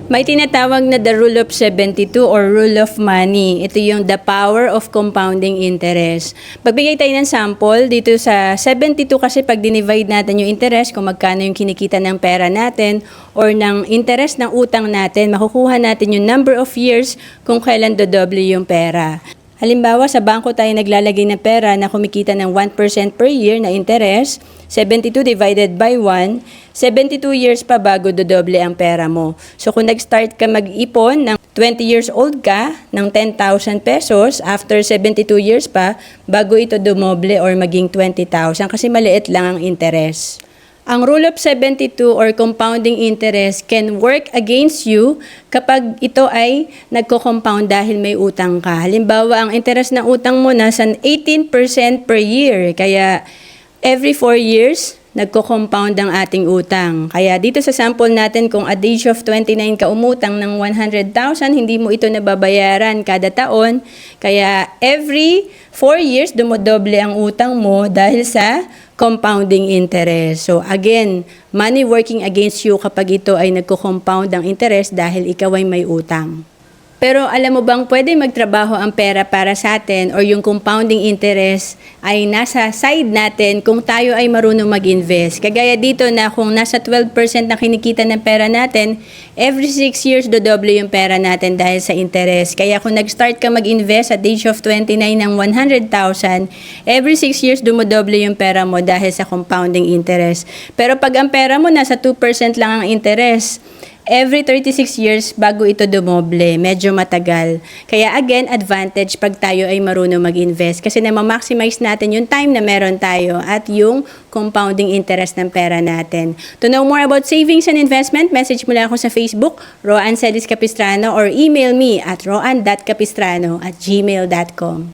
May tinatawag na the rule of 72 or rule of money. Ito yung the power of compounding interest. Pagbigay tayo ng sample, dito sa 72 kasi pag dinivide natin yung interest, kung magkano yung kinikita ng pera natin or ng interest ng utang natin, makukuha natin yung number of years kung kailan dodoble yung pera. Halimbawa, sa bangko tayo naglalagay ng pera na kumikita ng 1% per year na interest, 72 divided by 1, 72 years pa bago dodoble ang pera mo. So kung nag-start ka mag-ipon ng 20 years old ka ng 10,000 pesos, after 72 years pa, bago ito dumoble or maging 20,000 kasi maliit lang ang interest. Ang rule of 72 or compounding interest can work against you kapag ito ay nagko-compound dahil may utang ka. Halimbawa, ang interest ng utang mo nasa 18% per year. Kaya every 4 years, nagko-compound ang ating utang. Kaya dito sa sample natin, kung at the age of 29 ka umutang ng 100,000, hindi mo ito nababayaran kada taon. Kaya every 4 years, dumodoble ang utang mo dahil sa compounding interest. So again, money working against you kapag ito ay nagko-compound ang interest dahil ikaw ay may utang. Pero alam mo bang pwede magtrabaho ang pera para sa atin or yung compounding interest ay nasa side natin kung tayo ay marunong mag-invest. Kagaya dito na kung nasa 12% na kinikita ng pera natin, every 6 years dodoble yung pera natin dahil sa interest. Kaya kung nag-start ka mag-invest at age of 29 ng 100,000, every 6 years dumodoble yung pera mo dahil sa compounding interest. Pero pag ang pera mo nasa 2% lang ang interest, every 36 years bago ito dumoble, medyo matagal. Kaya again, advantage pag tayo ay marunong mag-invest kasi na-maximize natin yung time na meron tayo at yung compounding interest ng pera natin. To know more about savings and investment, message mo lang ako sa Facebook, Roan Celis Capistrano, or email me at roan.capistrano@gmail.com.